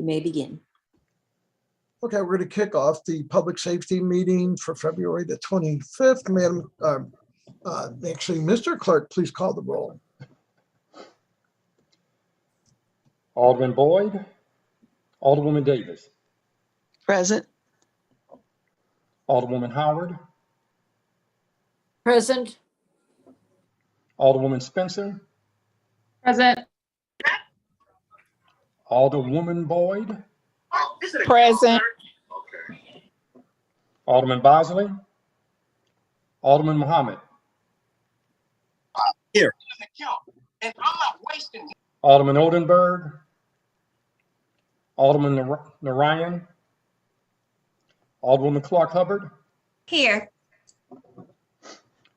You may begin. Okay, we're going to kick off the public safety meeting for February the 25th. Madam, actually, Mr. Clerk, please call the roll. Alderman Boyd, Alderwoman Davis, Present. Alderwoman Howard, Present. Alderwoman Spencer, Present. Alderwoman Boyd, Present. Alderman Bosley, Alderman Muhammad. Here. Alderman Oldenburg, Alderman Narayan, Alderwoman Clark Hubbard, Here.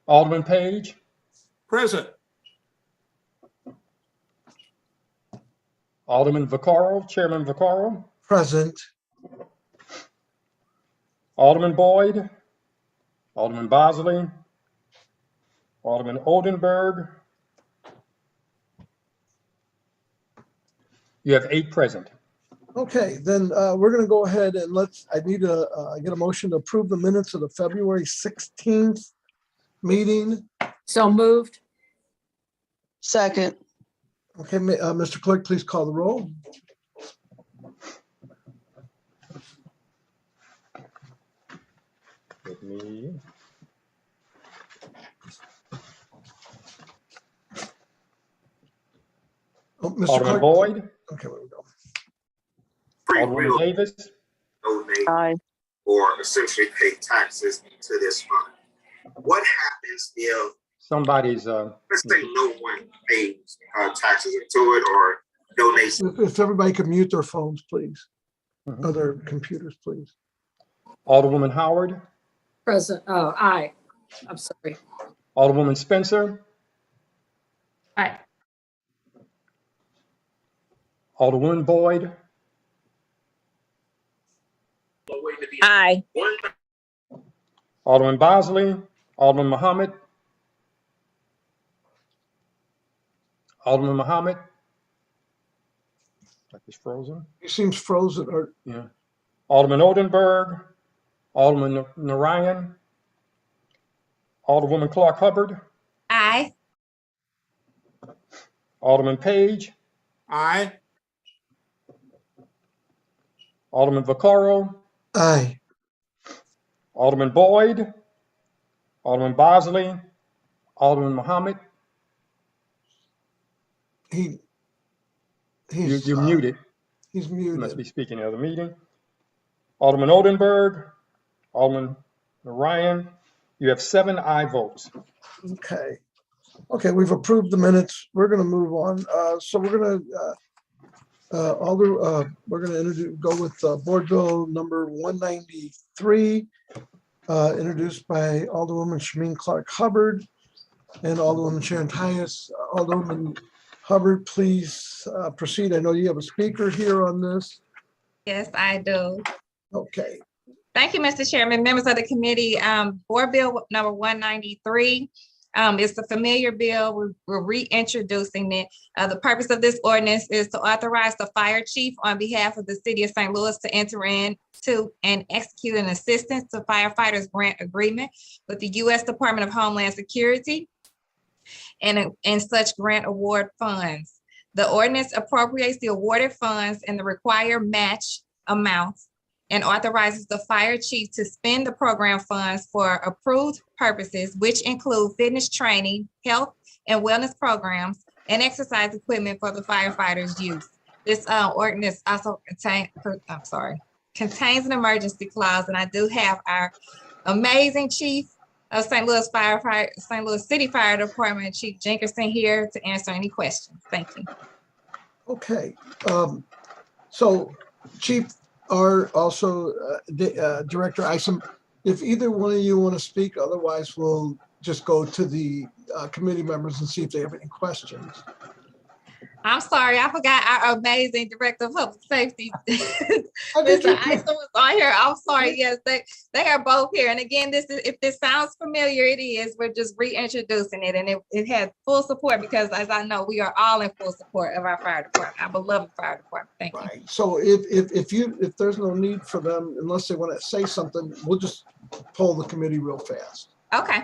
Alderman Page, Present. Alderman Vaccaro, Chairman Vaccaro, Present. Alderman Boyd, Alderman Bosley, Alderman Oldenburg. You have 8 present. Okay, then we're going to go ahead and I need to get a motion to approve the minutes of the February 16th meeting. So moved. Second. Okay, Mr. Clerk, please call the roll. Let me. Oh, Mr. Alderman Clerk. Boyd, Okay, there we go. Alderwoman Davis, Donate Aye. or essentially pay taxes to this fund. What happens if, somebody's, let's say, no one pays taxes into it or donates? If everybody could mute their phones, please. Mhm. Other computers, please. Alderwoman Howard, Present. Oh, aye. I'm sorry. Alderwoman Spencer, Aye. Alderwoman Boyd, Aye. Alderman Bosley, Alderman Muhammad, Alderman Muhammad. Like he's frozen. He seems frozen. Or Yeah. Alderman Oldenburg, Alderman Narayan, Alderwoman Clark Hubbard, Aye. Alderman Page, Aye. Alderman Vaccaro, aye. Alderman Boyd, Alderman Bosley, Alderman Muhammad. He's You're muted. He's You must be muted. speaking at the meeting. Alderman Oldenburg, Alderman Narayan. You have 7 aye votes. Okay. Okay, we've approved the minutes. We're going to move on. So we're going to go with Board Bill number 193, introduced by Alderwoman Shameen Clark Hubbard and Alderwoman Sharon Tyus. Alderwoman Hubbard, please proceed. I know you have a speaker here on this. Yes, I do. Okay. Thank you, Mr. Chairman, members of the committee. Board Bill number 193. It's a familiar bill. We're reintroducing it. The purpose of this ordinance is to authorize the fire chief on behalf of the city of St. Louis to enter into and execute an assistance to firefighters grant agreement with the U.S. Department of Homeland Security and such grant award funds. The ordinance appropriates the awarded funds and the required match amounts and authorizes the fire chief to spend the program funds for approved purposes, which include fitness training, health and wellness programs, and exercise equipment for the firefighters' use. This ordinance also contains an emergency clause, and I do have our amazing chief of St. Louis City Fire Department, Chief Jenkinson, here to answer any questions. Thank you. Okay. So Chief, or also Director Isom, if either one of you want to speak, otherwise we'll just go to the committee members and see if they have any questions. I'm sorry, I forgot our amazing Director of Public Safety. I did Mr. you- Isom was on here. I'm sorry. Yes, they are both here. And again, if this sounds familiar, it is. We're just reintroducing it, and it has full support because, as I know, we are all in full support of our fire department, our beloved fire department. Thank you. Right, so if there's no need for them, unless they want to say something, we'll just poll the committee real fast. Okay.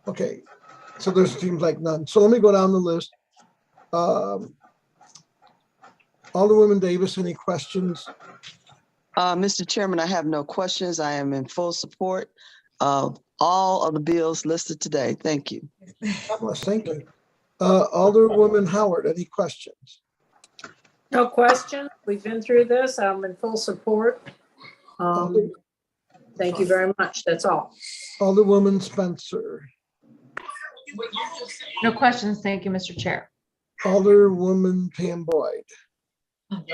Okay, so there's seems like none. So let me go down the list. Alderwoman Davis, any questions? Mr. Chairman, I have no questions. I am in full support of all of the bills listed today. Thank you. God bless, thank you. Alderwoman Howard, any questions? No question. We've been through this. I'm in full support. Thank you very much. That's all. Alderwoman Spencer, No questions. Thank you, Mr. Chair. Alderwoman Pam Boyd,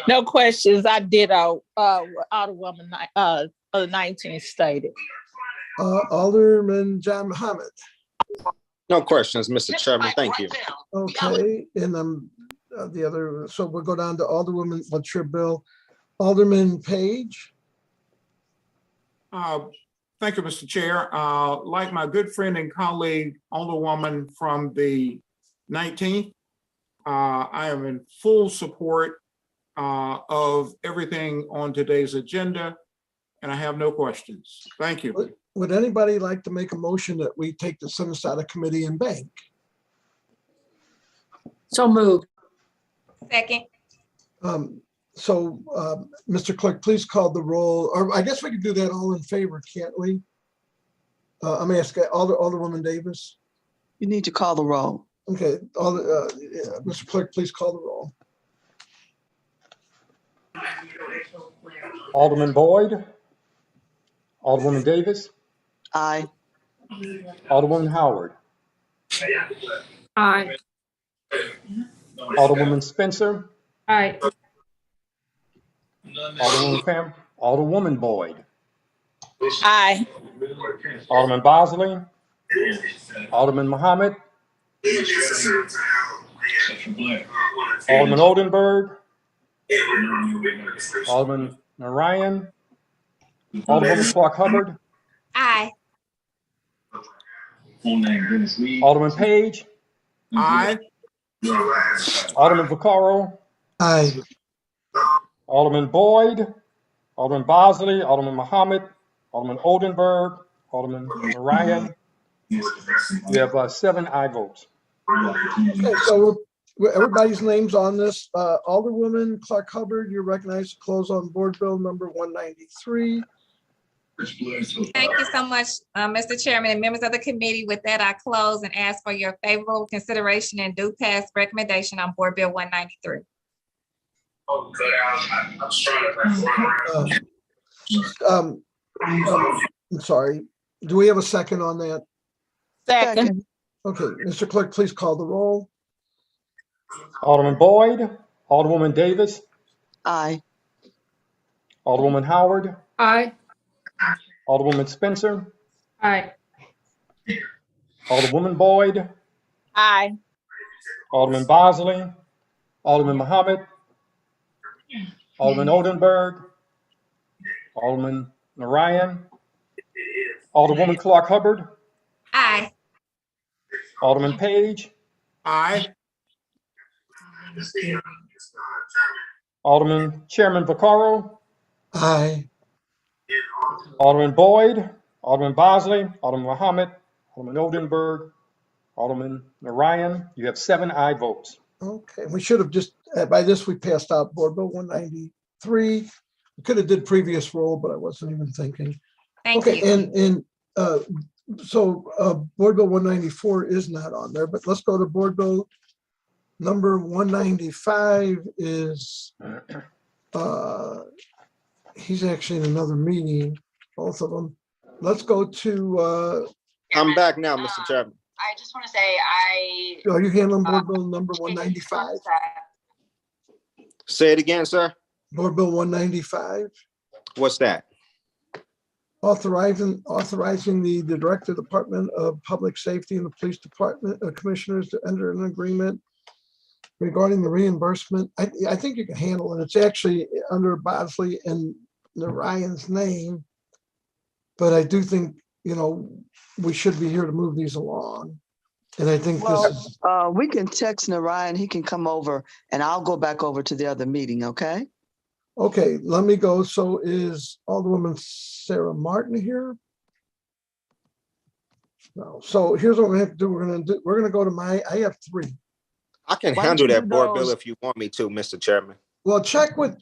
No questions. I did Alderwoman 19 stated. Alderman John Muhammad. No questions, Mr. Chairman. Thank you. Okay, and the other, so we'll go down to Alderwoman, what's your bill? Alderman Page, Thank you, Mr. Chair. Like my good friend and colleague, Alderwoman from the 19th, I am in full support of everything on today's agenda, and I have no questions. Thank you. would anybody like to make a motion that we take the sentence out of committee and bank? So moved. Second. Mr. Clerk, please call the roll, or I guess we could do that all in favor, can't we? I'm asking Alderwoman Davis. You need to call the roll. Okay, Mr. Clerk, please call the roll. Alderman Boyd, Alderwoman Davis, Aye. Alderwoman Howard, Aye. Alderwoman Spencer, Aye. Alderwoman Boyd, Aye. Alderman Bosley, Alderman Muhammad, Alderman Oldenburg, Alderman Narayan, Alderwoman Clark Hubbard, Aye. Alderman Page, Aye. Alderman Vaccaro, Aye. Alderman Boyd, Alderman Bosley, Alderman Muhammad, Alderman Oldenburg, Alderman Narayan. We have 7 aye votes. Okay, so everybody's name's on this. Alderwoman Clark Hubbard, you're recognized to close on board bill number 193. Thank you so much, Mr. Chairman and members of the committee. With that, I close and ask for your favorable consideration and due pass recommendation on Board Bill 193. I'm sorry. Do we have a second on that? Second. Okay, Mr. Clerk, please call the roll. Alderman Boyd, Alderwoman Davis, Aye. Alderwoman Howard, Aye. Alderwoman Spencer, Aye. Alderwoman Boyd, Aye. Alderman Bosley, Alderman Muhammad, Alderman Oldenburg, Alderman Narayan, Alderwoman Clark Hubbard, Aye. Alderman Page, Aye. Alderman Chairman Vaccaro, Aye. Alderman Boyd, Alderman Bosley, Alderman Muhammad, Alderman Oldenburg, Alderman Narayan. You have 7 aye votes. Okay, we should have just, by this, we passed out board bill 193. We could have did previous roll, but I wasn't even thinking. Thank Okay, you. so board bill 194 is not on there, but let's go to board bill number 195 is, he's actually in another meeting, both of them. Let's go to, I'm back now, Mr. Chairman. I just want to say are you handling board bill number 195? Say it again, sir. Board bill 195, What's that? authorizing the Director Department of Public Safety and the Police Department Commissioners to enter an agreement regarding the reimbursement, I think you can handle it. It's actually under Bosley and Narayan's name. But I do think, we should be here to move these along. And I think this is, We can text Narayan. He can come over and I'll go back over to the other meeting, okay? okay, let me go. So is Alderwoman Sarah Martin here? No. So here's what we have to do. We're gonna go to I have 3. I can Why don't handle you that do board bill those? if you want me to, Mr. Chairman. Well, check with,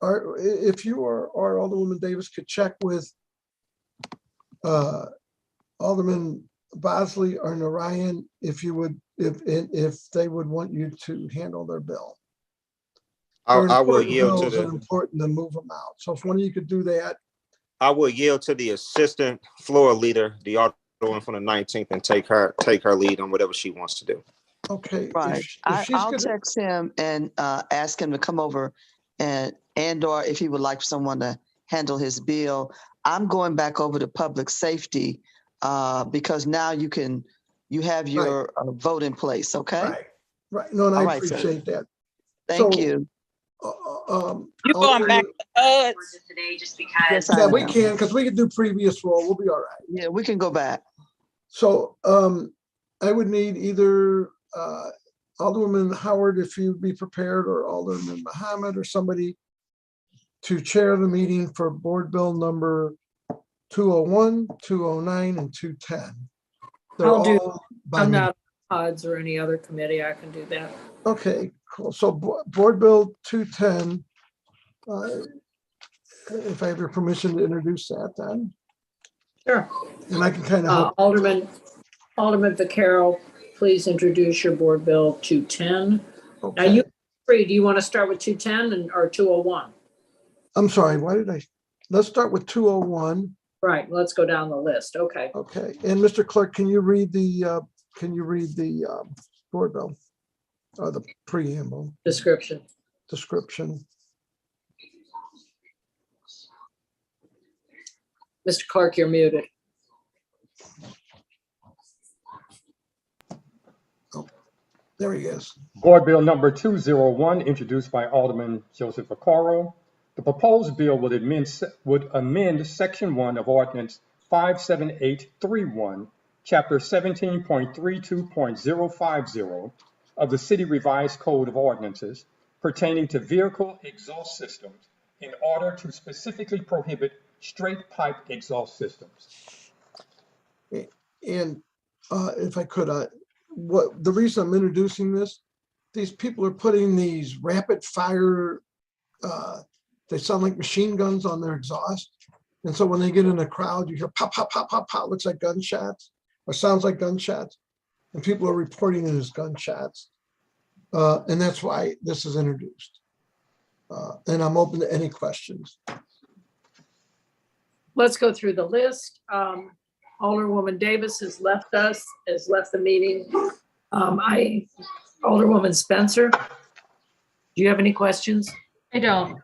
or if you or Alderwoman Davis could check with Alderman Bosley or Narayan, if they would want you to handle their bill. I will yield to Bills are the, important to move them out. So if one of you could do that, I will yield to the assistant floor leader, the Alderwoman from the 19th, and take her lead on whatever she wants to do. okay. Right. If she's I'll gonna, text him and ask him to come over and/or if he would like someone to handle his bill. I'm going back over to public safety because now you have your vote in place, okay? right. No, and All I right, sir. appreciate that. Thank So, you. You going back to HUD? Yes, I Yeah, we am. can, because we can do previous roll. We'll be all right. Yeah, we can go back. So I would need either Alderwoman Howard, if you'd be prepared, or Alderman Muhammad or somebody to chair the meeting for board bill number 201, 209, and 210. They're I'll do- all by I'm me. not odds or any other committee. I can do that. Okay, cool. So board bill 210. If I have your permission to introduce that then, Sure. and I can kind of help. Alderman Vaccaro, please introduce your board bill 210. Now Okay. you free. Do you want to start with 210 or 201? I'm sorry, let's start with 201. Right, let's go down the list. Okay. Okay, and Mr. Clerk, can you read the board bill? Or the preamble Description. Mr. Clark, you're muted. Oh, there he is. Board Bill number 201, introduced by Alderman Joseph Vaccaro. The proposed bill would amend Section 1 of Ordinance 57831, Chapter 17.32.050 of the City Revised Code of Ordinances pertaining to vehicle exhaust systems in order to specifically prohibit straight pipe exhaust systems. And if I could, the reason I'm introducing this, these people are putting these rapid fire, they sound like machine guns on their exhaust. And so when they get in a crowd, you hear pop, pop, pop, pop, pop, looks like gunshots or sounds like gunshots. And people are reporting it as gunshots. And that's why this is introduced. And I'm open to any questions. Let's go through the list. Alderwoman Davis has left the meeting. Alderwoman Spencer, do you have any questions? I don't.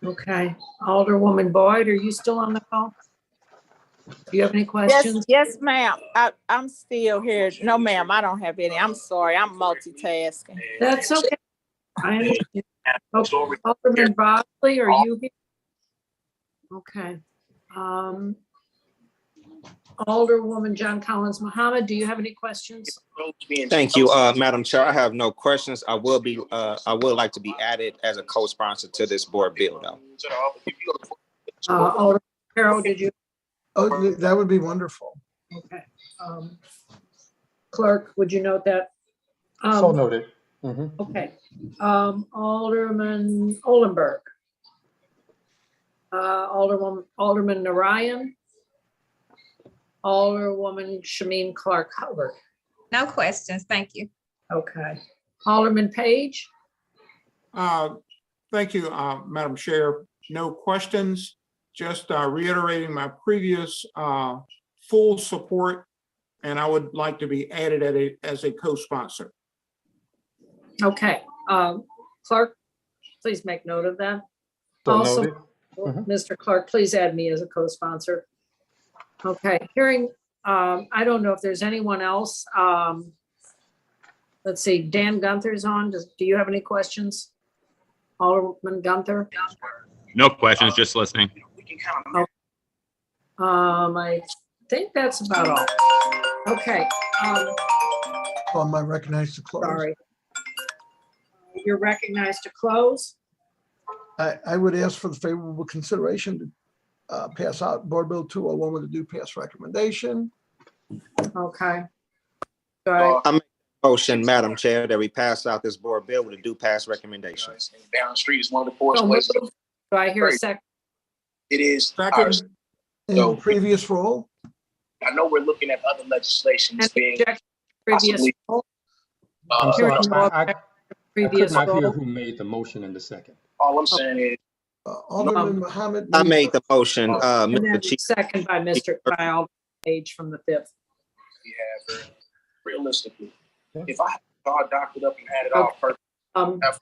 Okay. Alderwoman Boyd, are you still on the call? Do you have any questions? Yes, ma'am. I'm still here. No, ma'am, I don't have any. I'm sorry. I'm multitasking. That's okay. I understand. Okay. Alderman Bosley, are you here? Okay. Alderwoman John Collins Muhammad, do you have any questions? Thank you, Madam Chair. I have no questions. I would like to be added as a co-sponsor to this board bill, though. Alderman Carroll, did you? Oh, that would be wonderful. Okay. Clerk, would you note that? So noted. Mhm. Okay. Alderman Olenberg. Alderman Narayan. Alderwoman Shameen Clark Hubbard. No questions, thank you. Okay. Alderman Page. Thank you, Madam Chair. No questions, just reiterating my previous full support, and I would like to be added as a co-sponsor. Okay. Clerk, please make note of that. So Also, noted. Mhm. Mr. Clark, please add me as a co-sponsor. Okay, I don't know if there's anyone else let's see, Dan Gunther's on. Do you have any questions? Alderman Gunther? No questions, just listening. I think that's about all. Okay, Am I recognized to close? sorry. You're recognized to close. I would ask for the favorable consideration to pass out Board Bill 201 with a due pass recommendation. Okay. Go ahead. Motion, Madam Chair, that we pass out this board bill with a due pass recommendation. Down the street is one of the four So places. moved. Do I hear a second? It is. Second. In previous role, I know we're looking at other legislations And being object- Previous possibly- roll? I'm sorry, Hearing no I objection to could Previous not hear roll. who made the motion in the second. all I'm saying is Alderman Mohammed. I made the motion, And Mr. then Chief. second by Alderman Page from the 5th. we have realistically, if I had it all doctored up and had it all perfect,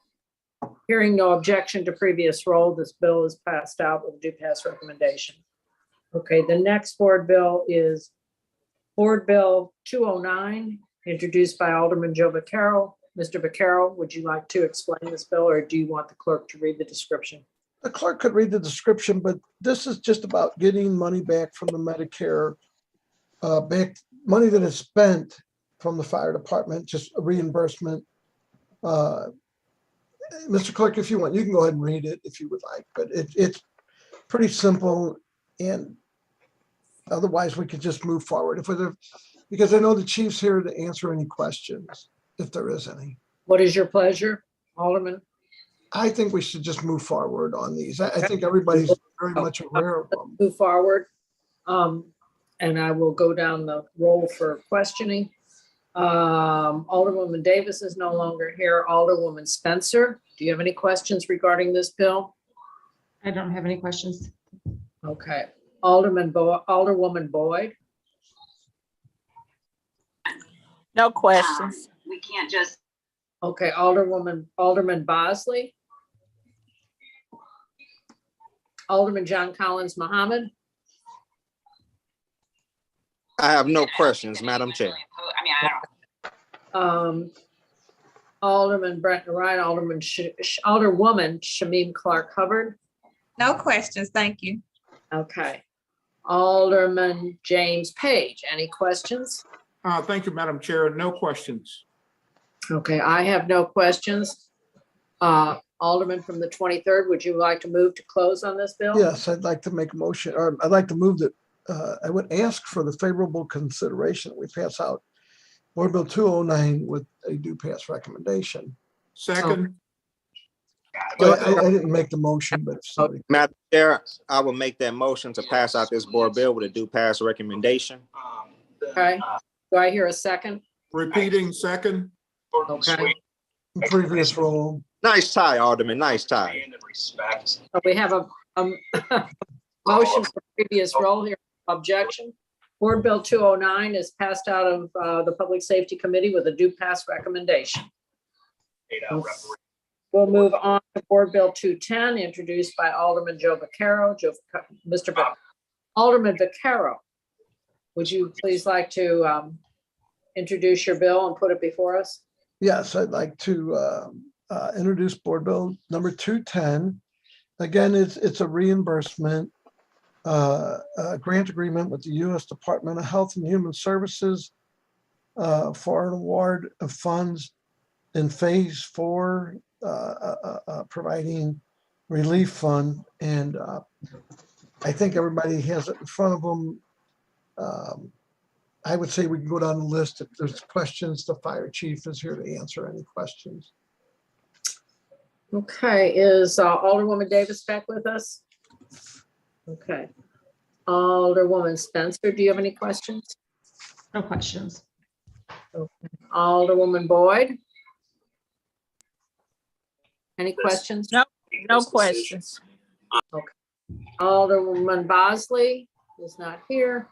Hearing no objection to previous roll, this bill is passed out with due pass recommendation. Okay, the next board bill is Board Bill 209, introduced by Alderman Joe Vaccaro. Mr. Vaccaro, would you like to explain this bill, or do you want the clerk to read the description? The clerk could read the description, but this is just about getting money back from the Medicare, back money that is spent from the fire department, just a reimbursement. Mr. Clerk, if you want, you can go ahead and read it if you would like, but it's pretty simple, and otherwise we could just move forward because I know the chief's here to answer any questions, if there is any. What is your pleasure, Alderman? I think we should just move forward on these. I think everybody's very much aware of them. Move forward. And I will go down the roll for questioning. Alderwoman Davis is no longer here. Alderwoman Spencer, do you have any questions regarding this bill? I don't have any questions. Okay. Alderwoman Boyd, No questions. We can't just. okay. Alderman Bosley. Alderman John Collins Mohammed, I have no questions, Madam Chair. I mean, I don't. Alderman Brent Ryan, Alderwoman Shamim Clark Hubbard. No questions, thank you. Okay. Alderman James Page, any questions? Thank you, Madam Chair. No questions. Okay, I have no questions. Alderman from the 23rd, would you like to move to close on this bill? Yes, I'd like to make a motion, or I'd like to move that, I would ask for the favorable consideration that we pass out Board Bill 209 with a due pass recommendation. Second. I didn't make the motion, but somebody. Madam Chair, I will make that motion to pass out this board bill with a due pass recommendation. Okay, do I hear a second? Repeating second. Okay, Previous role. Nice tie, Alderman, nice tie. so we have a motion for previous roll here, objection. Board Bill 209 is passed out of the Public Safety Committee with a due pass recommendation. We'll move on to Board Bill 210, introduced by Alderman Joe Vaccaro. Alderman Vaccaro, would you please like to introduce your bill and put it before us? Yes, I'd like to introduce Board Bill number 210. Again, it's a reimbursement grant agreement with the U.S. Department of Health and Human Services for an award of funds in Phase 4, providing relief fund. And I think everybody has it in front of them. I would say we can go down the list. If there's questions, the fire chief is here to answer any questions. Okay, is Alderwoman Davis back with us? Okay. Alderwoman Spencer, do you have any questions? No questions. Okay. Alderwoman Boyd? Any questions? No questions. Alderwoman Bosley is not here.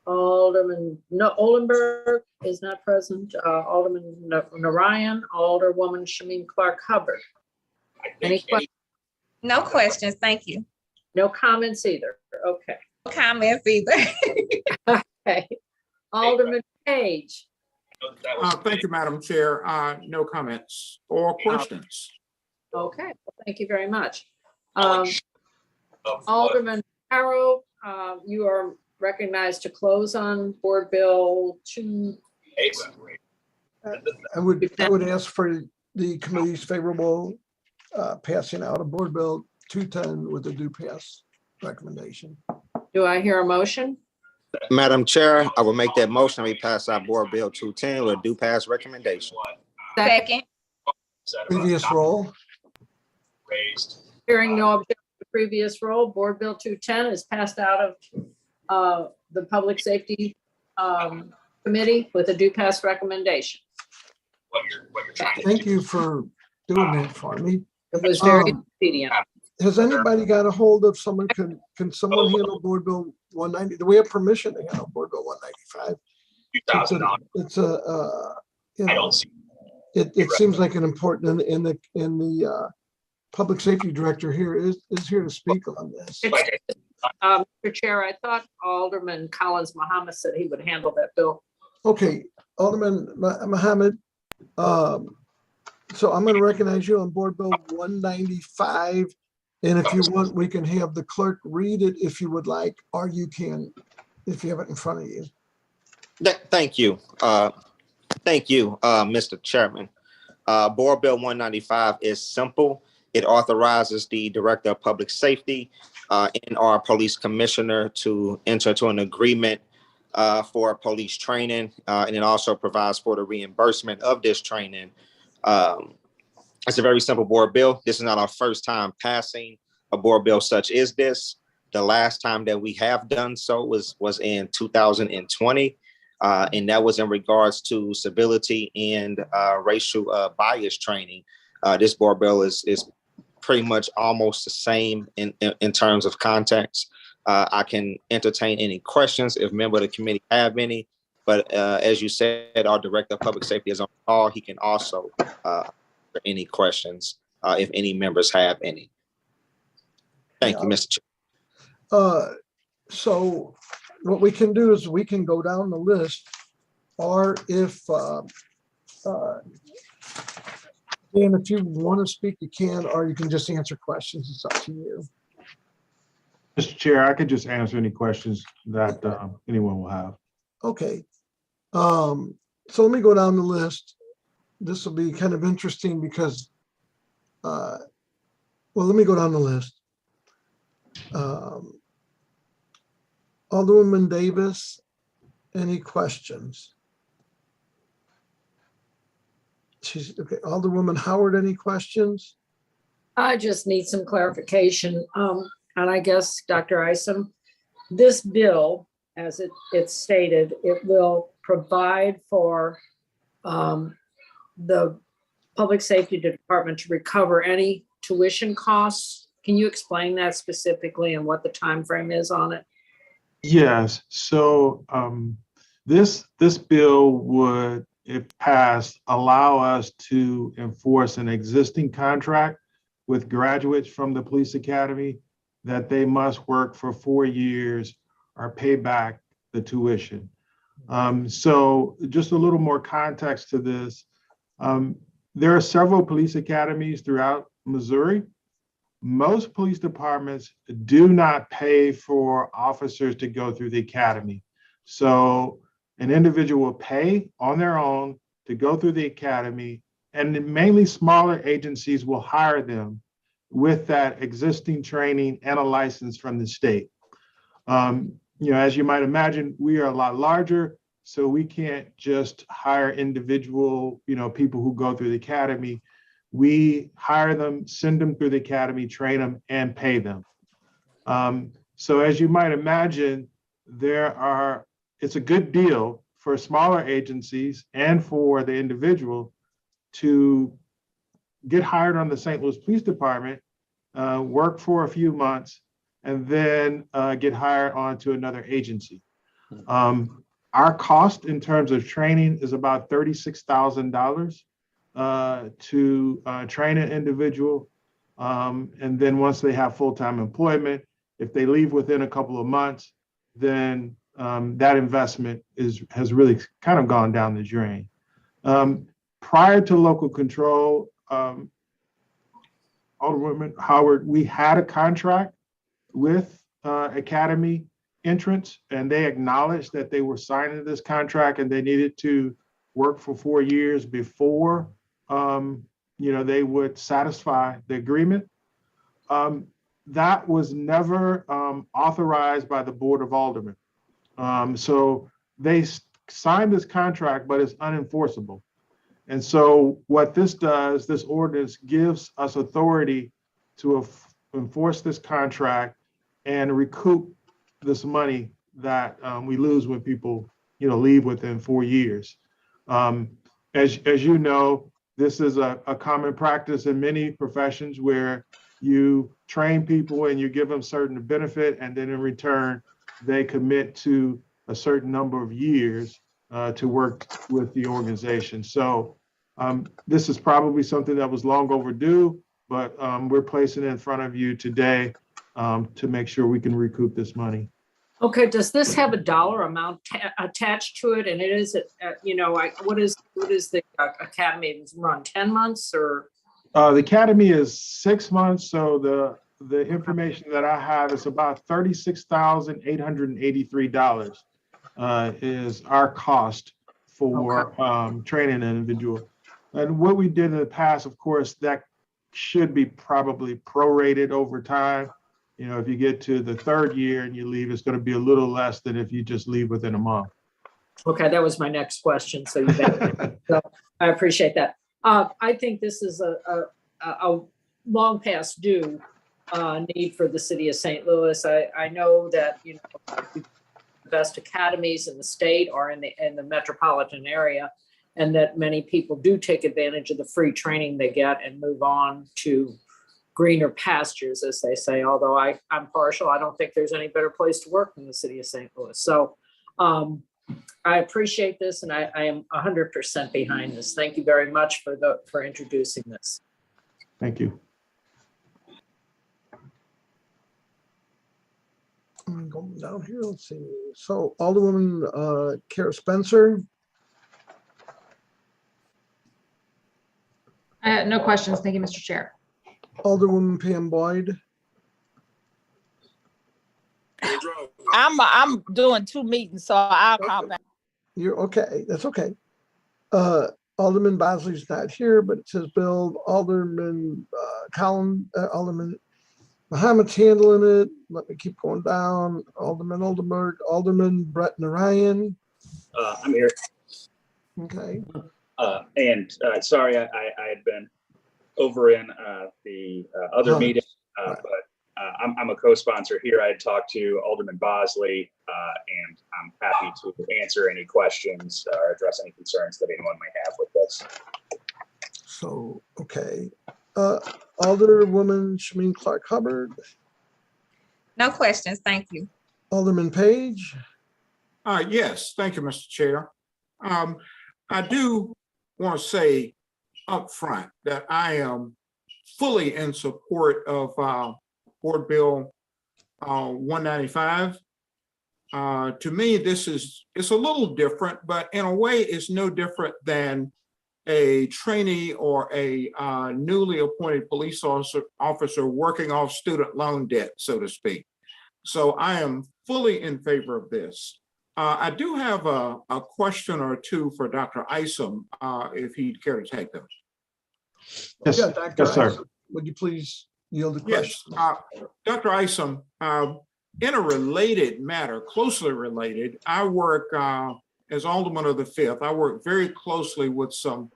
Alderman Olenberg is not present. Alderman Narayan, Alderwoman Shameen Clark Hubbard. Any questions? No questions, thank you. No comments either. Okay. No comments either. Okay. Alderman Page. Thank you, Madam Chair. No comments or questions. Okay, well, thank you very much. Alderman Harrow, you are recognized to close on Board Bill 2. I would ask for the committee's favorable passing out of Board Bill 210 with a due pass recommendation. Do I hear a motion? Madam Chair, I will make that motion. We pass out Board Bill 210 with a due pass recommendation. Second. Previous roll. Hearing no objection to previous roll, Board Bill 210 is passed out of the Public Safety Committee with a due pass recommendation. Thank you for doing that for me. It was very expedient. Has anybody got a hold of someone? Can someone handle Board Bill 190? Do we have permission to handle Board Bill 195? It's a you know, it seems like an important in the Public Safety Director here is here to speak on this. Mr. Chair, I thought Alderman Collins Muhammad said he would handle that bill. Okay, Alderman Muhammad. So I'm going to recognize you on Board Bill 195. And if you want, we can have the clerk read it if you would like, or you can, if you have it in front of you. Thank you. Thank you, Mr. Chairman. Board Bill 195 is simple. It authorizes the Director of Public Safety and our police commissioner to enter into an agreement for police training, and it also provides for the reimbursement of this training. It's a very simple board bill. This is not our first time passing a board bill such as this. The last time that we have done so was in 2020, and that was in regards to civility and racial bias training. This board bill is pretty much almost the same in terms of context. I can entertain any questions if members of the committee have any, but as you said, our Director of Public Safety is on call. He can also answer any questions if any members have any. Thank you, Mr. Chair. So what we can do is we can go down the list, or if Dan, if you want to speak, you can, or you can just answer questions. It's up to you. Mr. Chair, I could just answer any questions that anyone will have. Okay. So let me go down the list. This will be kind of interesting because, well, let me go down the list. Alderwoman Davis, any questions? She's okay. Alderwoman Howard, any questions? I just need some clarification. And I guess, Dr. Isom, this bill, as it's stated, it will provide for the Public Safety Department to recover any tuition costs. Can you explain that specifically and what the time frame is on it? Yes. So this bill would, if passed, allow us to enforce an existing contract with graduates from the police academy that they must work for 4 years or pay back the tuition. So just a little more context to this. There are several police academies throughout Missouri. Most police departments do not pay for officers to go through the academy. So an individual will pay on their own to go through the academy, and mainly smaller agencies will hire them with that existing training and a license from the state. As you might imagine, we are a lot larger, so we can't just hire individual, people who go through the academy. We hire them, send them through the academy, train them, and pay them. So as you might imagine, it's a good deal for smaller agencies and for the individual to get hired on the St. Louis Police Department, work for a few months, and then get hired onto another agency. Our cost in terms of training is about $36,000 to train an individual. And then once they have full-time employment, if they leave within a couple of months, then that investment has really kind of gone down the drain. Prior to local control, Alderwoman Howard, we had a contract with Academy Entrance, and they acknowledged that they were signing this contract and they needed to work for 4 years before they would satisfy the agreement. That was never authorized by the Board of Aldermen. So they signed this contract, but it's unenforceable. And so what this does, this ordinance gives us authority to enforce this contract and recoup this money that we lose when people, leave within 4 years. As you know, this is a common practice in many professions where you train people and you give them certain benefit, and then in return, they commit to a certain number of years to work with the organization. So this is probably something that was long overdue, but we're placing it in front of you today to make sure we can recoup this money. Okay, does this have a dollar amount attached to it? And it is, what is the academy run, 10 months or? The academy is 6 months. So the information that I have is about $36,883 is our cost for training an individual. And what we did in the past, of course, that should be probably prorated over time. If you get to the 3rd year and you leave, it's going to be a little less than if you just leave within a month. Okay, that was my next question. So you got it. So I appreciate that. I think this is a long past due need for the city of St. Louis. I know that the best academies in the state are in the metropolitan area, and that many people do take advantage of the free training they get and move on to greener pastures, as they say, although I'm partial. I don't think there's any better place to work than the city of St. Louis. So I appreciate this, and I am 100% behind this. Thank you very much for introducing this. Thank you. I'm going down here, let's see. So Alderwoman Kara Spencer. No questions. Thank you, Mr. Chair. Alderwoman Pam Boyd. I'm doing 2 meetings, so I'll call back. You're okay. That's okay. Alderman Bosley's not here, but it says Bill. Alderman Alderman Muhammad's handling it. Let me keep going down. Alderman Oldenburg, Alderman Brett Narayan. I'm here. Okay. Sorry, I had been over in the other meeting, but I'm a co-sponsor here. I had talked to Alderman Bosley, and I'm happy to answer any questions or address any concerns that anyone might have with this. So, okay. Alderwoman Shameen Clark Hubbard. No questions, thank you. Alderman Page. Yes, thank you, Mr. Chair. I do want to say up front that I am fully in support of Board Bill 195. To me, it's a little different, but in a way it's no different than a trainee or a newly appointed police officer working off student loan debt, so to speak. So I am fully in favor of this. I do have a question or two for Dr. Isom, if he'd care to take them. Yes, Yeah, Dr. yes, sir. Isom, would you please yield the Yes, question? Dr. Isom, in a related matter, closely related, I work as Alderman of the 5th. I work very closely with some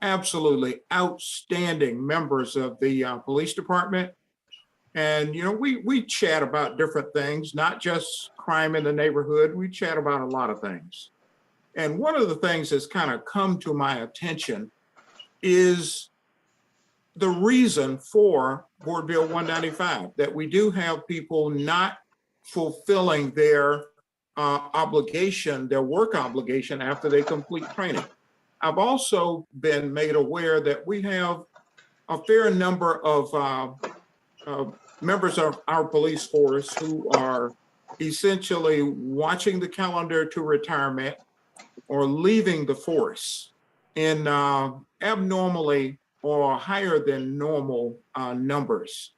absolutely outstanding members of the police department. And, we chat about different things, not just crime in the neighborhood. We chat about a lot of things. And one of the things that's kind of come to my attention is the reason for Board Bill 195, that we do have people not fulfilling their obligation, their work obligation after they complete training. I've also been made aware that we have a fair number of members of our police force who are essentially watching the calendar to retirement or leaving the force. in abnormally or higher than normal numbers.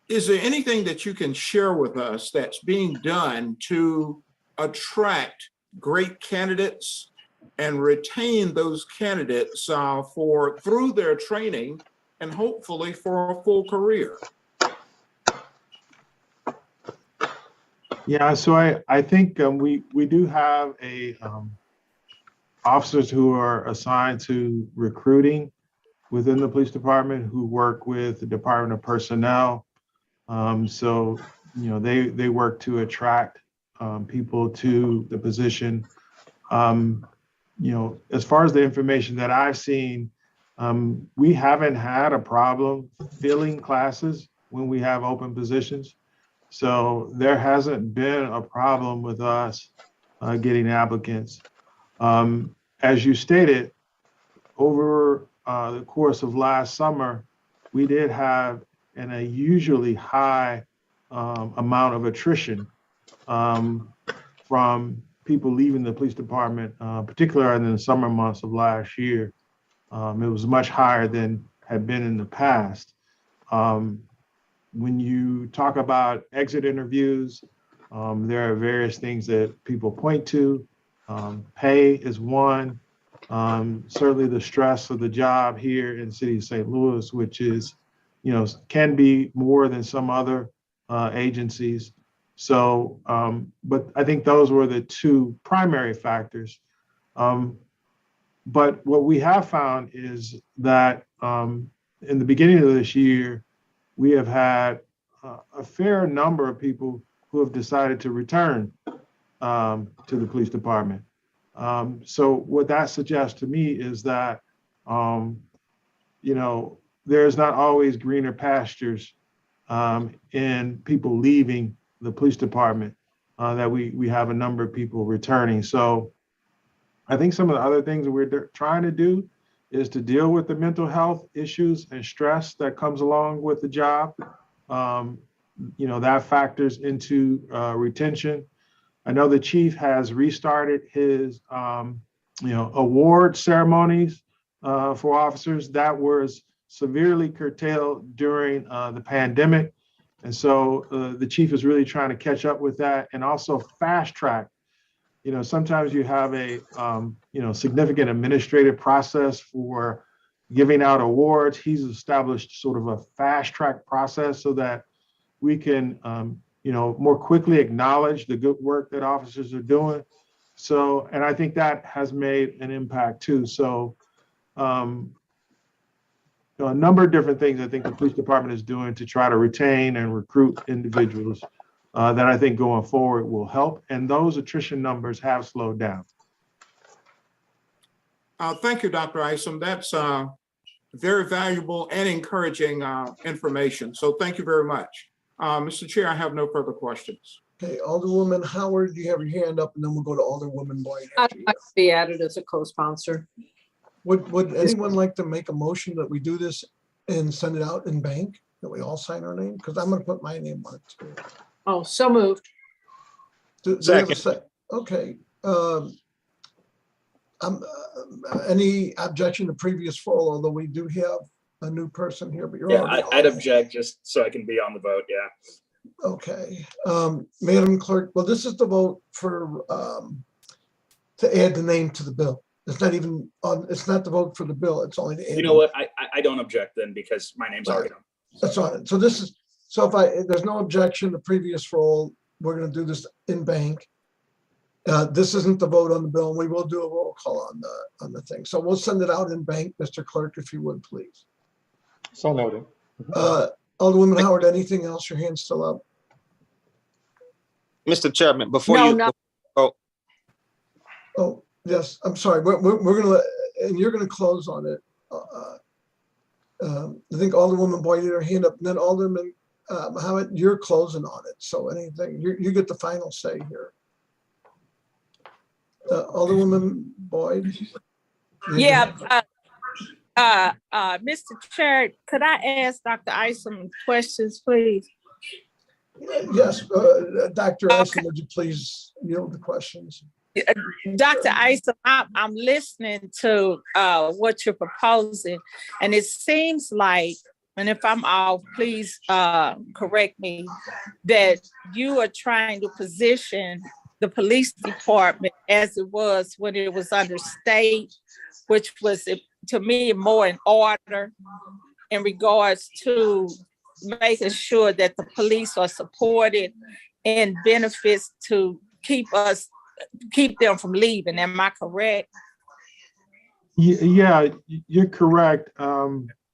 Is there anything that you can share with us that's being done to attract great candidates and retain those candidates through their training and hopefully for a full career? Yeah, so I think we do have officers who are assigned to recruiting within the police department who work with the Department of Personnel. So, you know, they work to attract people to the position. You know, as far as the information that I've seen, we haven't had a problem filling classes when we have open positions. So there hasn't been a problem with us getting applicants. As you stated, over the course of last summer, we did have an unusually high amount of attrition from people leaving the police department, particularly in the summer months of last year. It was much higher than had been in the past. When you talk about exit interviews, there are various things that people point to. Pay is one. Certainly the stress of the job here in the city of St. Louis, which is, you know, can be more than some other agencies. So, but I think those were the two primary factors. But what we have found is that in the beginning of this year, we have had a fair number of people who have decided to return to the police department. So what that suggests to me is that, you know, there's not always greener pastures in people leaving the police department, that we have a number of people returning. So I think some of the other things that we're trying to do is to deal with the mental health issues and stress that comes along with the job. You know, that factors into retention. I know the chief has restarted his, you know, award ceremonies for officers that was severely curtailed during the pandemic. And so the chief is really trying to catch up with that and also fast track. You know, sometimes you have a, you know, significant administrative process for giving out awards. He's established sort of a fast track process so that we can, you know, more quickly acknowledge the good work that officers are doing. So, and I think that has made an impact too. So, you know, a number of different things I think the police department is doing to try to retain and recruit individuals that I think going forward will help. And those attrition numbers have slowed down. Thank you, Dr. Isom. That's very valuable and encouraging information. So thank you very much. Mr. Chair, I have no further questions. Okay, Alderwoman Howard, you have your hand up, and then we'll go to Alderwoman Boyd. I'd like to be added as a co-sponsor. Would anyone like to make a motion that we do this and send it out in bank, that we all sign our name? Because I'm going to put my name on it too. Oh, so moved. Do we have a second? Okay. Any objection to previous roll, although we do have a new person here, but you're already I'd object just so I can be on the vote. Yeah. Okay. Madam Clerk, well, this is the vote for to add the name to the bill. It's not even on, it's not the vote for the bill. It's only to add. You know what? I don't object then because my name's already on. That's on it. So this is, so if there's no objection to previous roll, we're going to do this in bank. This isn't the vote on the bill, and we will do a roll call on the thing. So we'll send it out in bank, Mr. Clerk, if you would, please. So noted. Alderwoman Howard, anything else? Your hand's still up. Mr. Chairman, before Oh, yes, I'm sorry. We're gonna, and you're gonna close on it. I think Alderwoman Boyd had her hand up, and then Alderman Howard, you're closing on it. So anything, you get the final say here. Alderwoman Boyd. Yeah. Mr. Chair, could I ask Dr. Isom questions, please? Yes, Dr. Isom, would you please yield the questions? Dr. Isom, I'm listening to what you're proposing, and it seems like, and if I'm off, please correct me, that you are trying to position the police department as it was when it was under state, which was, to me, more in order in regards to making sure that the police are supported and benefits to keep them from leaving. Am I correct? Yeah, you're correct.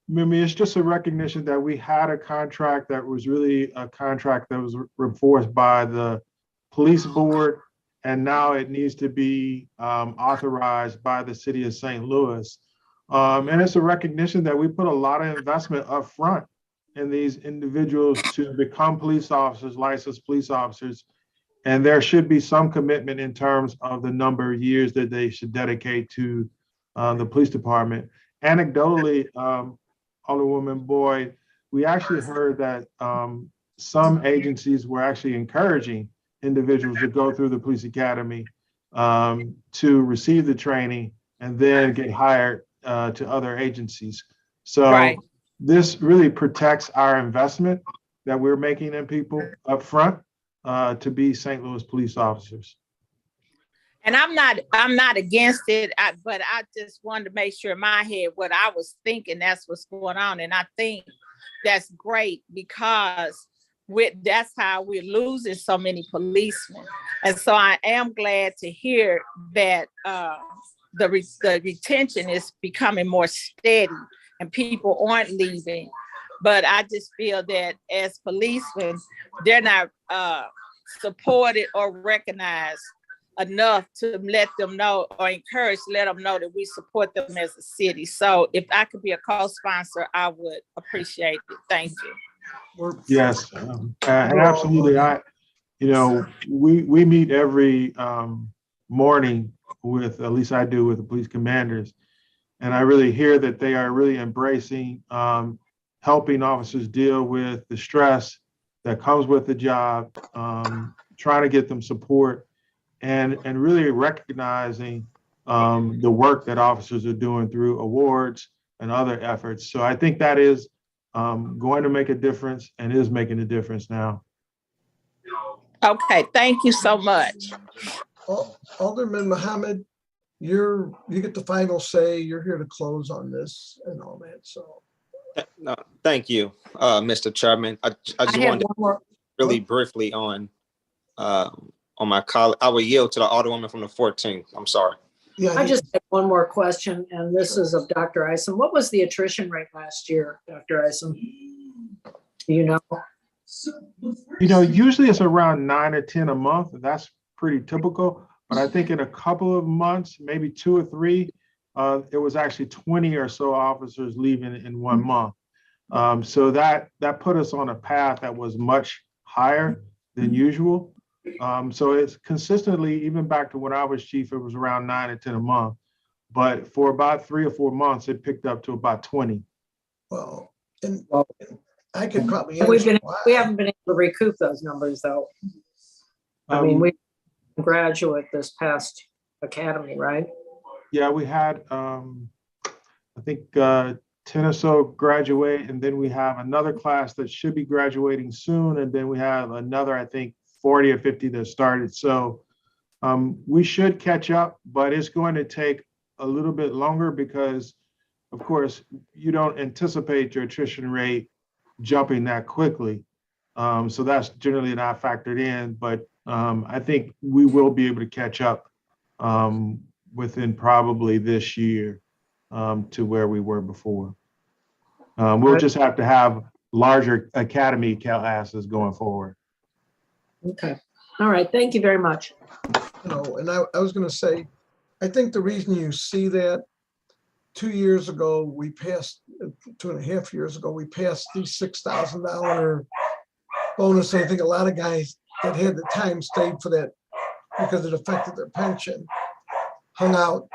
Mimi, it's just a recognition that we had a contract that was really a contract that was enforced by the police board, and now it needs to be authorized by the city of St. Louis. And it's a recognition that we put a lot of investment up front in these individuals to become police officers, licensed police officers. And there should be some commitment in terms of the number of years that they should dedicate to the police department. Anecdotally, Alderwoman Boyd, we actually heard that some agencies were actually encouraging individuals to go through the police academy to receive the training and then get hired to other agencies. So this really protects our investment that we're making in people up front to be St. Louis police officers. And I'm not against it, but I just wanted to make sure in my head what I was thinking, that's what's going on. And I think that's great because that's how we're losing so many policemen. And so I am glad to hear that the retention is becoming more steady and people aren't leaving. But I just feel that as policemen, they're not supported or recognized enough to let them know or encourage to let them know that we support them as a city. So if I could be a co-sponsor, I would appreciate it. Thank you. Yes, and absolutely. We meet every morning with, at least I do, with the police commanders. And I really hear that they are really embracing helping officers deal with the stress that comes with the job, trying to get them support, and really recognizing the work that officers are doing through awards and other efforts. So I think that is going to make a difference and is making a difference now. Okay, thank you so much. Alderman Muhammad, you get the final say. You're here to close on this and all that. So, No, thank you, Mr. Chairman. I just wanted to really briefly on my colleague. I will yield to the Alderwoman from the 14th. I'm sorry. Yeah, I just have one more question, and this is of Dr. Isom. What was the attrition rate last year, Dr. Isom? Do you know? Usually it's around 9 or 10 a month. That's pretty typical. But I think in a couple of months, maybe 2 or 3, it was actually 20 or so officers leaving in 1 month. So that put us on a path that was much higher than usual. So it's consistently, even back to when I was chief, it was around 9 or 10 a month. But for about 3 or 4 months, it picked up to about 20. Well, and I could probably we haven't been able to recoup those numbers, though. I mean, we graduate this past academy, right? Yeah, we had, I think, 10 or so graduate, and then we have another class that should be graduating soon, and then we have another, I think, 40 or 50 that started. So we should catch up, but it's going to take a little bit longer because, of course, you don't anticipate your attrition rate jumping that quickly. So that's generally not factored in, but I think we will be able to catch up within probably this year to where we were before. We'll just have to have larger academy classes going forward. Okay. All right. Thank you very much. And I was going to say, I think the reason you see that 2 years ago, we passed 2.5 years ago, we passed the $6,000 bonus. I think a lot of guys that had the time stayed for that because it affected their pension, hung out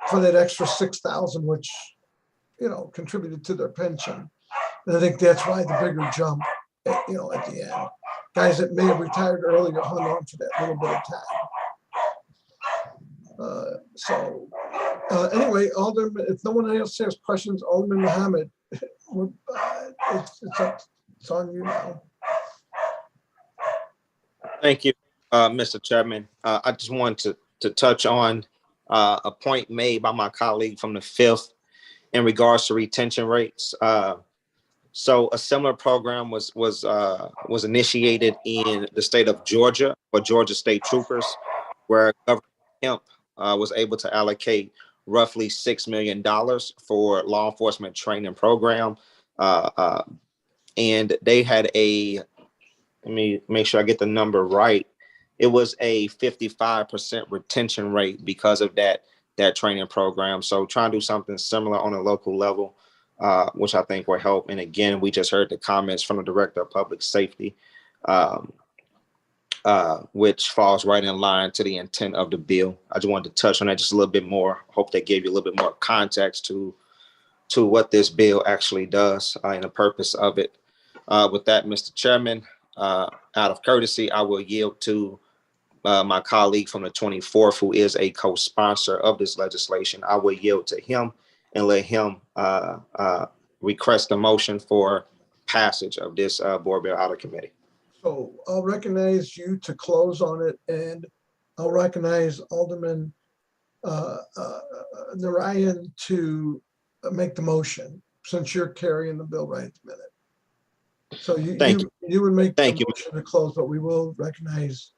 for that extra $6,000, which, contributed to their pension. And I think that's why the bigger jump, at the end. Guys that may have retired earlier hung on for that little bit of time. So anyway, Alderman, if no one else has questions, Alderman Mohammed, it's on you now. Thank you, Mr. Chairman. I just wanted to touch on a point made by my colleague from the 5th in regards to retention rates. So a similar program was initiated in the state of Georgia for Georgia State Troopers, where Governor Kemp was able to allocate roughly $6 million for law enforcement training program. And they had let me make sure I get the number right. It was a 55% retention rate because of that training program. So trying to do something similar on a local level, which I think will help. And again, we just heard the comments from the Director of Public Safety, which falls right in line to the intent of the bill. I just wanted to touch on that just a little bit more. Hope that gave you a little bit more context to what this bill actually does and the purpose of it. With that, Mr. Chairman, out of courtesy, I will yield to my colleague from the 24th, who is a co-sponsor of this legislation. I will yield to him and let him request a motion for passage of this board bill out of committee. So I'll recognize you to close on it, and I'll recognize Alderman Narayan to make the motion, since you're carrying the bill right at the minute. So you would make the motion to close, but we will recognize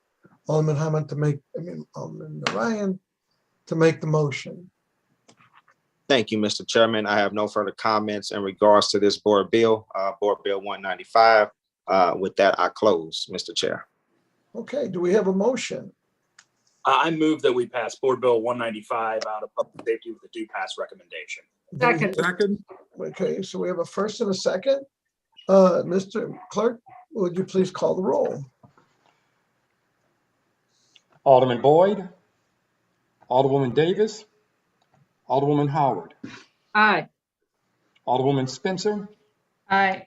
Alderman Hammond Alderman Narayan to make the motion. Thank you, Mr. Chairman. I have no further comments in regards to this board bill, Board Bill 195. With that, I close, Mr. Chair. Okay, do we have a motion? I move that we pass Board Bill 195 out of public safety with a do pass recommendation. Second. Okay, so we have a first and a second. Mr. Clerk, would you please call the roll? Alderman Boyd, Alderwoman Davis, Alderwoman Howard, Aye. Alderwoman Spencer, Aye.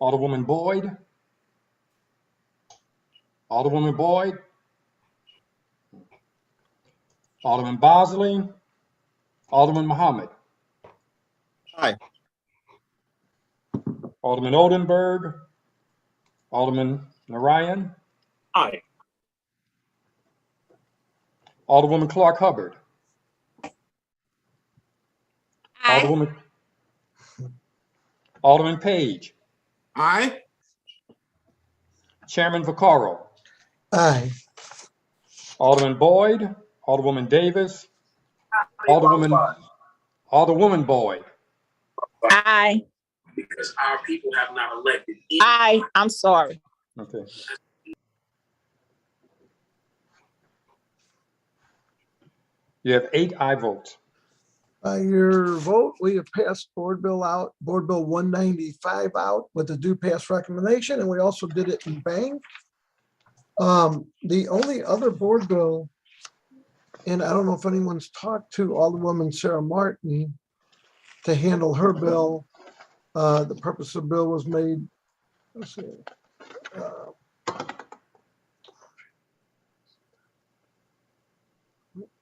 Alderwoman Boyd, Alderwoman Boyd, Alderman Bosley, Alderman Muhammad. Aye. Alderman Oldenburg, Alderman Narayan, Aye. Alderwoman Clark Hubbard, Aye. Alderman Page, Aye. Chairman Vaccaro, Aye. Alderman Boyd, Alderwoman Davis, Alderwoman Boyd. Aye. Because our people have not elected. Aye. I'm sorry. Okay. You have 8 aye votes. By your vote, we have passed Board Bill 195 out with the do pass recommendation, and we also did it in bank. The only other board bill, and I don't know if anyone's talked to Alderwoman Sarah Martin to handle her bill. The purpose of the bill was made, let's see,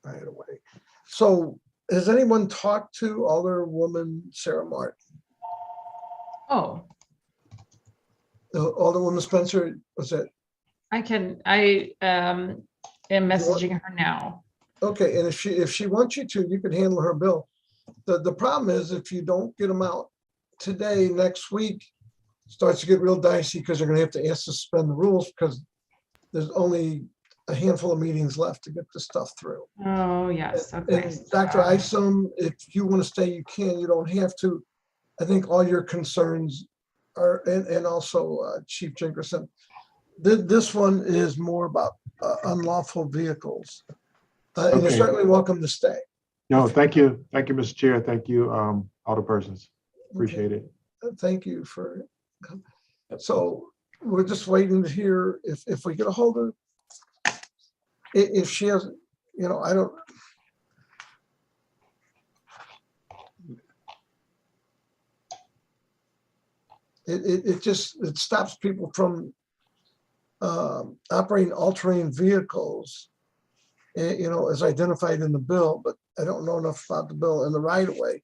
right away. So has anyone talked to Alderwoman Sarah Martin? Oh, Alderwoman Spencer, was it? I am messaging her now. Okay, and if she wants you to, you can handle her bill. The problem is if you don't get them out today, next week starts to get real dicey because they're going to have to ask to suspend the rules because there's only a handful of meetings left to get this stuff through. Oh, yes. Okay. And Dr. Isom, if you want to stay, you can. You don't have to. I think all your concerns are, and also Chief Jenkerson, this one is more about unlawful vehicles. And you're certainly welcome to stay. No, thank you. Thank you, Mr. Chair. Thank you, all the persons. Appreciate it. Thank you for, so we're just waiting to hear if we get a hold of, if she has, I don't. It stops people from operating all-terrain vehicles you know, is identified in the bill, but I don't know enough about the bill and the right of way.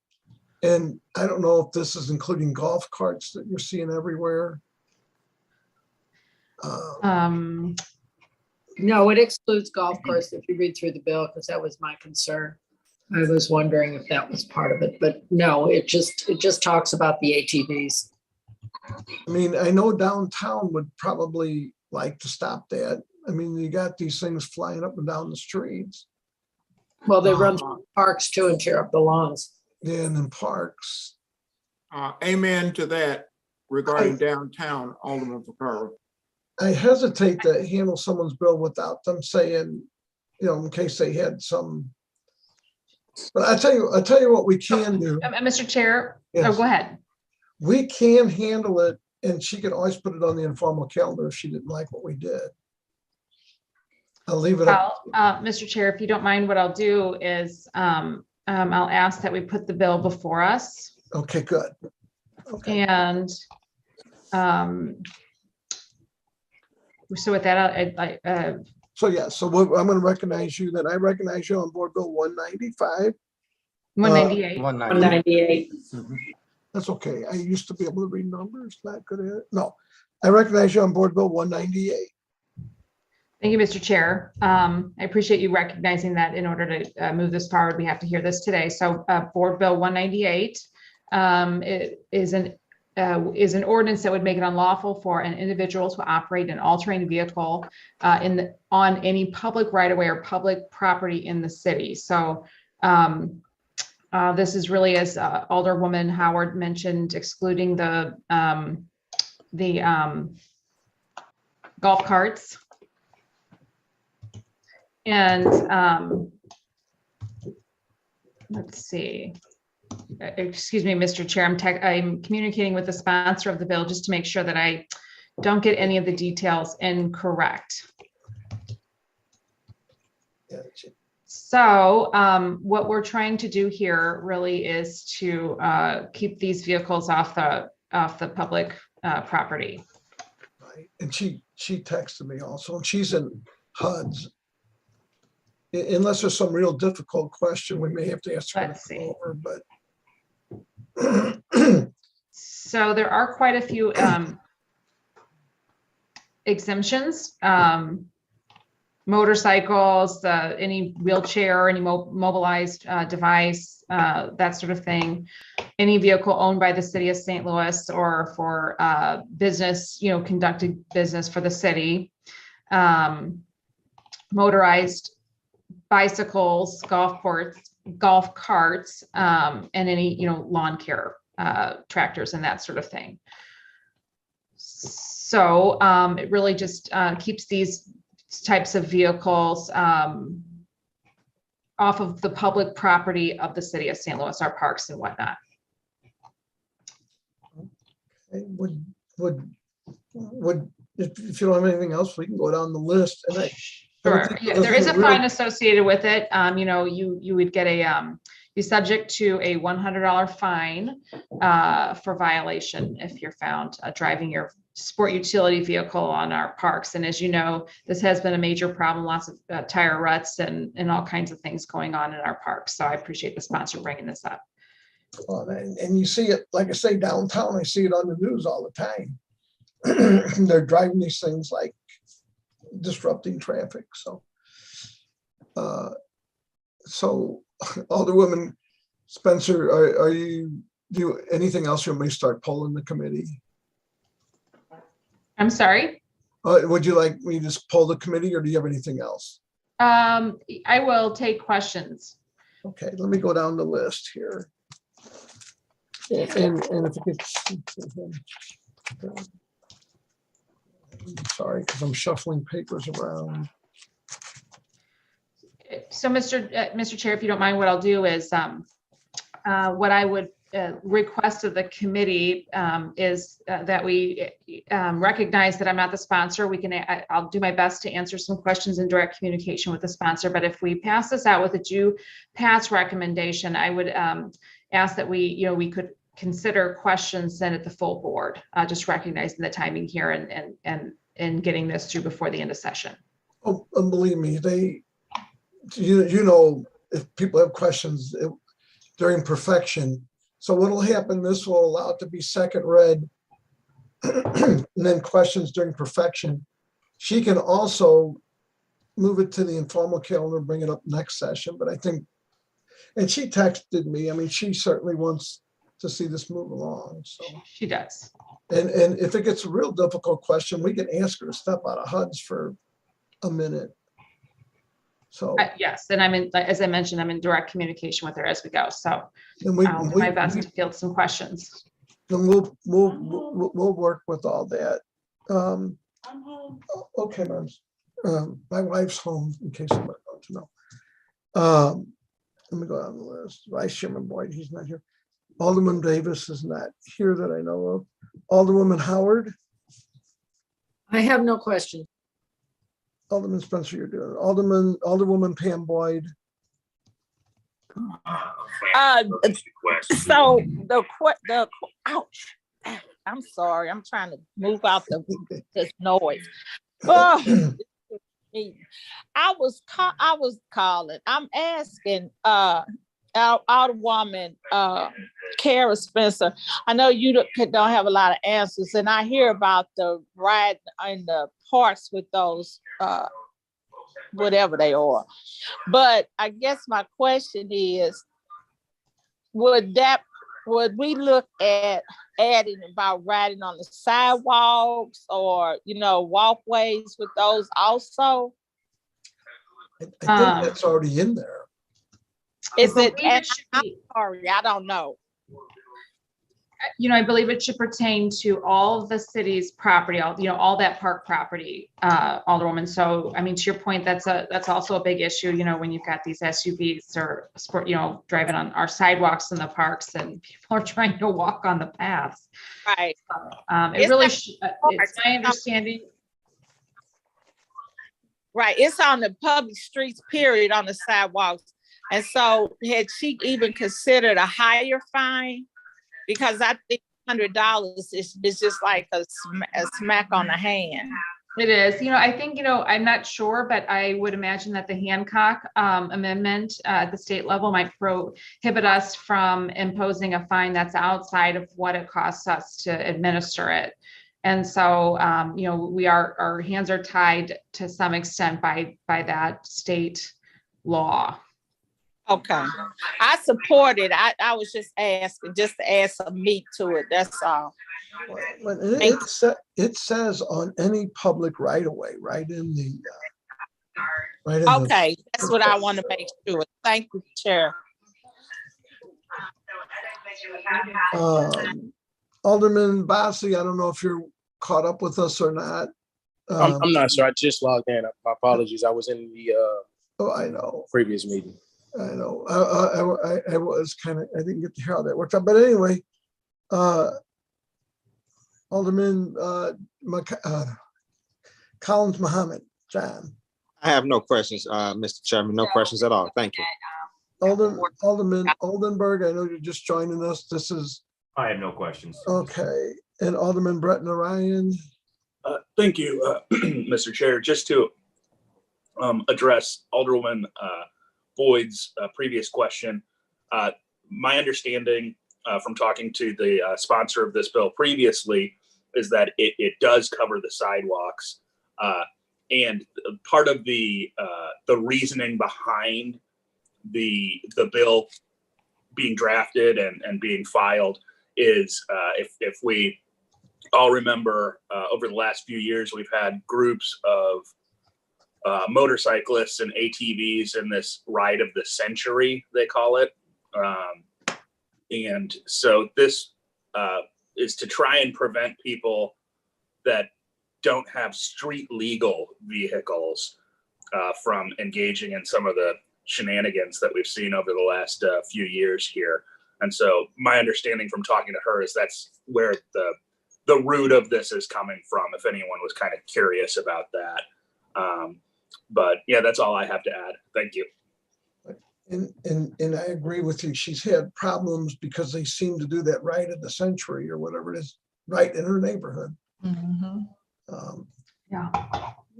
And I don't know if this is including golf carts that you're seeing everywhere. No, it excludes golf carts if you read through the bill, because that was my concern. I was wondering if that was part of it, but no, it just talks about the ATVs. I mean, I know downtown would probably like to stop that. I mean, you got these things flying up and down the streets. Well, they run through parks too and tear up the lawns. Yeah, and in parks. Amen to that regarding downtown, Alderman Vaccaro. I hesitate to handle someone's bill without them saying, you know, in case they had some. But I tell you what we can do. Mr. Chair, Yes. oh, go ahead. We can handle it, and she can always put it on the informal calendar if she didn't like what we did. I'll leave it up. Mr. Chair, if you don't mind, what I'll do is I'll ask that we put the bill before us. Okay, good. Okay. And so with that, So yeah, so I'm going to recognize you. Then I recognize you on Board Bill 195. 198. 198. That's okay. I used to be able to read numbers. Not good at it. No, I recognize you on Board Bill 198. Thank you, Mr. Chair. I appreciate you recognizing that in order to move this forward, we have to hear this today. So Board Bill 198 it is an ordinance that would make it unlawful for an individual to operate an all-terrain vehicle on any public right-of-way or public property in the city. So this is really, as Alderwoman Howard mentioned, excluding the golf carts. And let's see. Excuse me, Mr. Chair, I'm communicating with the sponsor of the bill just to make sure that I don't get any of the details incorrect. So what we're trying to do here really is to keep these vehicles off the public property. Right. And she texted me also, and she's in HUD's. Unless there's some real difficult question, we may have to ask her to come over, but. So there are quite a few exemptions. Motorcycles, any wheelchair, any mobilized device, that sort of thing. Any vehicle owned by the city of St. Louis or for business, conducting business for the city. Motorized bicycles, golf carts, and any, lawn care tractors and that sort of thing. So it really just keeps these types of vehicles off of the public property of the city of St. Louis, our parks and whatnot. Would if you don't have anything else, we can go down the list. And Sure. Yeah, there is a fine associated with it. You would get be subject to a $100 fine for violation if you're found driving your sport utility vehicle on our parks. And as you know, this has been a major problem, lots of tire ruts and all kinds of things going on in our parks. So I appreciate the sponsor bringing this up. And you see it, like I say, downtown, I see it on the news all the time. They're driving these things like disrupting traffic. So Alderwoman Spencer, are you do anything else you may start polling the committee? I'm sorry? Would you like me to just poll the committee, or do you have anything else? I will take questions. Okay, let me go down the list here. And if you could, sorry, because I'm shuffling papers around. So Mr. Chair, if you don't mind, what I'll do is what I would request of the committee is that we recognize that I'm not the sponsor. I'll do my best to answer some questions in direct communication with the sponsor. But if we pass this out with a due pass recommendation, I would ask that we could consider questions then at the full board, just recognizing the timing here and getting this through before the end of session. Oh, and believe me, you know, if people have questions during perfection. So what'll happen, this will allow it to be second read and then questions during perfection. She can also move it to the informal calendar, bring it up next session, but I think, and she texted me, I mean, she certainly wants to see this move along, so. She does. And if it gets a real difficult question, we can ask her to step out of HUD's for a minute. So. Yes, and as I mentioned, I'm in direct communication with her as we go. So And I'll do my best to field some questions. And we'll work with all that. Okay, Moms. My wife's home, in case somebody wants to know. Let me go down the list. Vice Chairman Boyd, he's not here. Alderman Davis is not here that I know of. Alderwoman Howard. I have no question. Alderman Spencer, you're doing it. Alderwoman Pam Boyd. So ouch. I'm sorry. I'm trying to move out this noise. Oh, I was calling. I'm asking Alderwoman Kara Spencer. I know you don't have a lot of answers, and I hear about the ride in the parks with those whatever they are. But I guess my question is, would we look at adding about riding on the sidewalks or, walkways with those also? I think that's already in there. Is it? I'm sorry, I don't know. I believe it should pertain to all of the city's property, all that park property, Alderwoman. So, I mean, to your point, that's also a big issue, when you've got these SUVs or sport, driving on our sidewalks in the parks and people are trying to walk on the paths. Right. It's my understanding. Right. It's on the public streets, period, on the sidewalks. And so had she even considered a higher fine? Because I think $100 is just like a smack on the hand. It is, I think, I'm not sure, but I would imagine that the Hancock amendment at the state level might prohibit us from imposing a fine that's outside of what it costs us to administer it. And so, our hands are tied to some extent by that state law. Okay, I support it. I was just asking, just to add some meat to it. That's all. It says on any public right of way, right in the. Okay, that's what I want to make sure. Thank you, Chair. Alderman Bosley, I don't know if you're caught up with us or not. I'm not sure. I just logged in. My apologies. I was in the I know previous meeting. I know. I was kind of, I didn't get to hear how that worked out, but anyway, Alderman Collins Muhammad, John. I have no questions, Mr. Chairman. No questions at all. Thank you. Alderman Oldenburg, I know you're just joining us. This is. I have no questions. Okay, and Alderman Brett Narayan. Thank you, Mr. Chair. Just to address Alderwoman Boyd's previous question, my understanding from talking to the sponsor of this bill previously is that it does cover the sidewalks, and part of the reasoning behind the bill being drafted and being filed is if we all remember, over the last few years we've had groups of motorcyclists and ATVs in this ride of the century, they call it. And so this is to try and prevent people that don't have street legal vehicles from engaging in some of the shenanigans that we've seen over the last few years here. And so my understanding from talking to her is that's where the root of this is coming from, if anyone was kind of curious about that. But yeah, that's all I have to add. Thank you. And I agree with you. She's had problems because they seem to do that right of the century or whatever it is, right in her neighborhood. Mm-hmm. Yeah.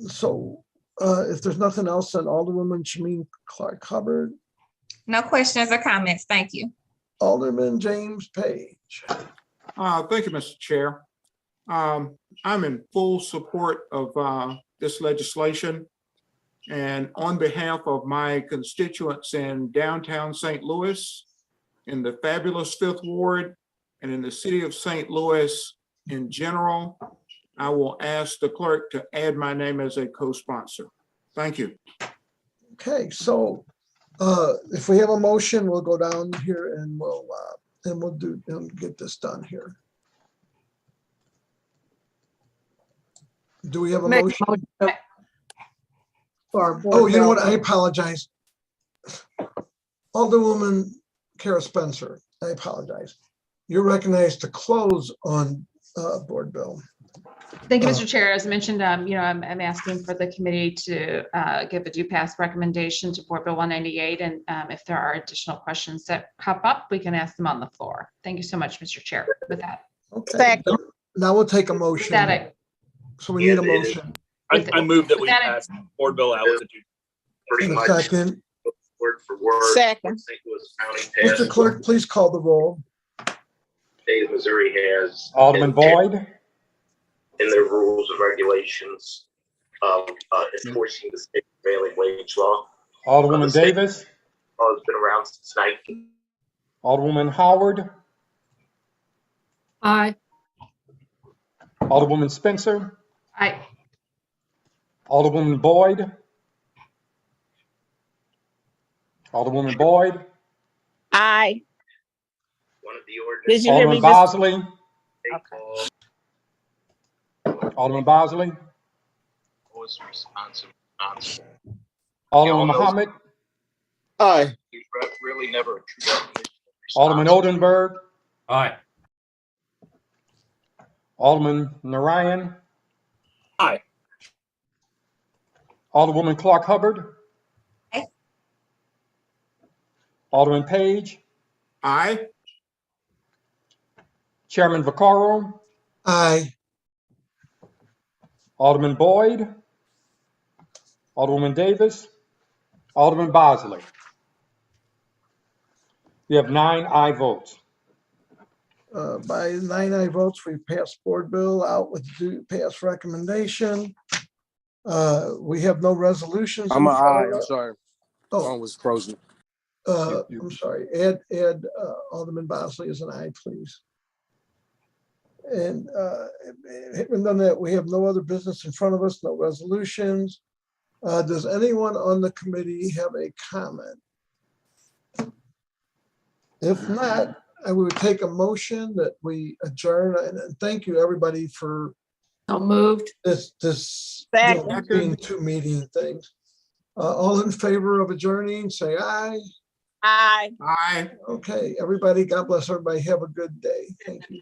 So if there's nothing else, then Alderwoman Shameen Clark Hubbard, No questions or comments. Thank you. Alderman James Page. Thank you, Mr. Chair. I'm in full support of this legislation. And on behalf of my constituents in downtown St. Louis, in the fabulous Fifth Ward, and in the city of St. Louis in general, I will ask the clerk to add my name as a co-sponsor. Thank you. Okay, so if we have a motion, we'll go down here and we'll get this done here. Do we have a Make a motion? motion for Board Oh, you know what? Bill. I apologize. Alderwoman Kara Spencer, I apologize. You're recognized to close on Board Bill. Thank you, Mr. Chair. As mentioned, I'm asking for the committee to give a due pass recommendation to Board Bill 198. And if there are additional questions that pop up, we can ask them on the floor. Thank you so much, Mr. Chair, with that. Okay. Now we'll take a motion. So we need a motion. I move that we that- pass Board Bill out with the due. Pretty In a much second. word for word. Second. St. Louis County Mr. passed Clerk, please call the roll. State of Missouri has. Alderman Boyd, In their rules and regulations of enforcing the state prevailing wage law. Alderwoman Davis, It's been around since 19. Alderwoman Howard, Aye. Alderwoman Spencer, Aye. Alderwoman Boyd, Alderwoman Boyd, Aye. One of the ordinance. Did you hear me? Alderman Bosley, Okay. Alderman Bosley, Was responsive. Alderman Muhammad, Aye. Really never a true definition of Alderman Oldenburg, Aye. Alderman Narayan. Aye. Alderwoman Clark Hubbard. Aye. Alderman Page, Aye. Chairman Vaccaro, Aye. Alderman Boyd, Alderwoman Davis, Alderman Bosley. You have 9 aye votes. By 9 aye votes, we passed Board Bill out with due pass recommendation. We have no resolutions. I'm an aye, I'm sorry. Oh. Phone was frozen. I'm sorry. Add Alderman Bosley as an aye, please. And having done that, we have no other business in front of us, no resolutions. Does anyone on the committee have a comment? If not, I would take a motion that we adjourn, and thank you, everybody, for So moved. this Second. being 2 meeting things. All in favor of adjourning, say aye. Aye. Aye. Okay, everybody, God bless everybody. Have a good day. Thank you.